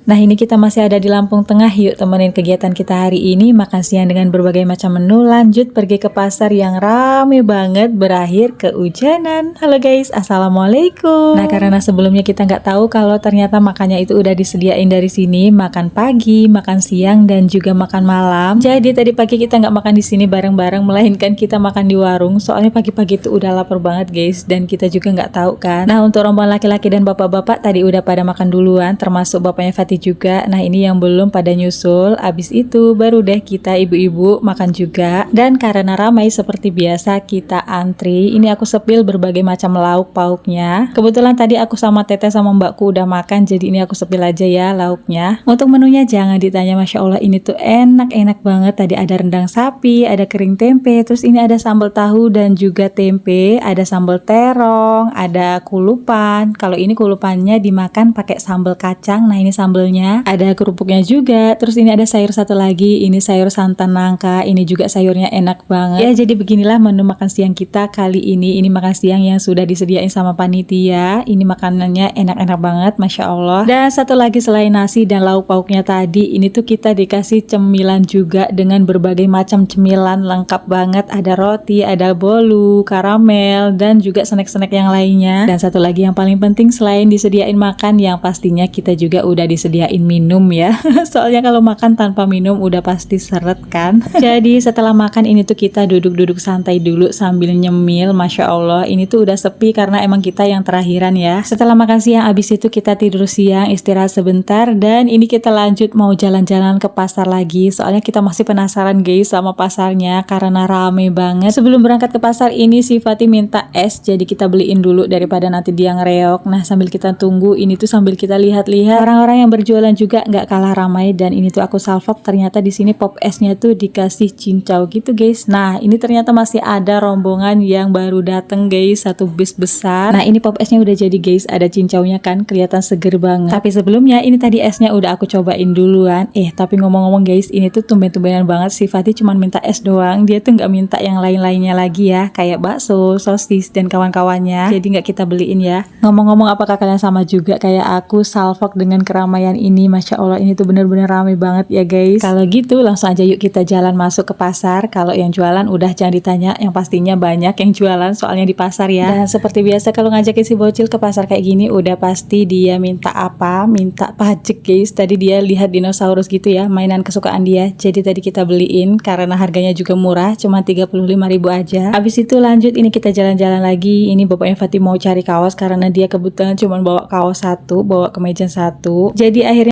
Nah ini kita masih ada di Lampung Tengah, yuk temenin kegiatan kita hari ini. Makan siang dengan berbagai macam menu, lanjut pergi ke pasar yang rame banget, berakhir kehujanan. Halo guys, assalamualaikum. Nah karena sebelumnya kita nggak tahu kalau ternyata makannya itu udah disediain dari sini, makan pagi, makan siang, dan juga makan malam. Jadi tadi pagi kita nggak makan di sini bareng-bareng, melainkan kita makan di warung. Soalnya pagi-pagi itu udah lapar banget guys, dan kita juga nggak tahu kan. Nah untuk rombongan laki-laki dan bapak-bapak tadi udah pada makan duluan, termasuk bapaknya Fatih juga. Nah ini yang belum pada nyusul. Abis itu baru deh kita ibu-ibu makan juga. Dan karena ramai seperti biasa kita antri. Ini aku sepil berbagai macam lauk pauknya. Kebetulan tadi aku sama teteh sama mbakku udah makan, jadi ini aku sepil aja ya lauknya. Untuk menunya jangan ditanya, Masya Allah ini tuh enak-enak banget. Tadi ada rendang sapi, ada kering tempe, terus ini ada sambal tahu dan juga tempe, ada sambal terong, ada kulupan. Kalau ini kulupannya dimakan pakai sambal kacang. Nah ini sambal, ada kerupuknya juga. Terus ini ada sayur satu lagi, ini sayur santan nangka, ini juga sayurnya enak banget ya. Jadi beginilah menu makan siang kita kali ini. Ini makan siang yang sudah disediain sama panitia. Ini makanannya enak-enak banget, Masya Allah. Dan satu lagi selain nasi dan lauk pauknya tadi, ini tuh kita dikasih cemilan juga dengan berbagai macam cemilan lengkap banget. Ada roti, ada bolu, karamel, dan juga snack-snack yang lainnya. Dan satu lagi yang paling penting selain disediain makan, yang pastinya kita juga udah disediain minum ya. Soalnya kalau makan tanpa minum udah pasti seret kan. Jadi setelah makan ini tuh kita duduk-duduk santai dulu sambil nyemil. Masya Allah ini tuh udah sepi karena emang kita yang terakhiran ya. Setelah makan siang abis itu kita tidur siang, istirahat sebentar, dan ini kita lanjut mau jalan-jalan ke pasar lagi. Soalnya kita masih penasaran guys sama pasarnya karena rame banget. Sebelum berangkat ke pasar ini si Fatih minta es, jadi kita beliin dulu daripada nanti dia ngereok. Nah sambil kita tunggu ini tuh sambil kita lihat-lihat orang-orang yang berjualan juga nggak kalah ramai. Dan ini tuh aku salvok, ternyata di sini pop esnya tuh dikasih cincau gitu guys. Nah ini ternyata masih ada rombongan yang baru dateng guys, satu bis besar. Nah ini pop esnya udah jadi guys, ada cincaunya kan, kelihatan seger banget. Tapi sebelumnya ini tadi esnya udah aku cobain duluan. Tapi ngomong-ngomong guys, ini tuh tumben-tumbenan banget si Fatih cuman minta es doang, dia tuh nggak minta yang lain-lainnya lagi ya, kayak bakso, sosis, dan kawan-kawannya. Jadi nggak kita beliin ya. Ngomong-ngomong, apakah kalian sama juga kayak aku salvok dengan keramaian ini? Masya Allah ini tuh bener-bener rame banget ya guys. Kalau gitu langsung aja yuk kita jalan masuk ke pasar. Kalau yang jualan udah jangan ditanya, yang pastinya banyak yang jualan soalnya di pasar ya. Dan seperti biasa kalau ngajakin si bocil ke pasar kayak gini udah pasti dia minta apa? Minta pajak guys. Tadi dia lihat dinosaurus gitu ya, mainan kesukaan dia. Jadi tadi kita beliin karena harganya juga murah, cuma 35.000 aja. Habis itu lanjut ini kita jalan-jalan lagi. Ini bapaknya Fatih mau cari kaos karena dia kebetulan cuma bawa kaos satu, bawa kemeja satu. Jadi akhirnya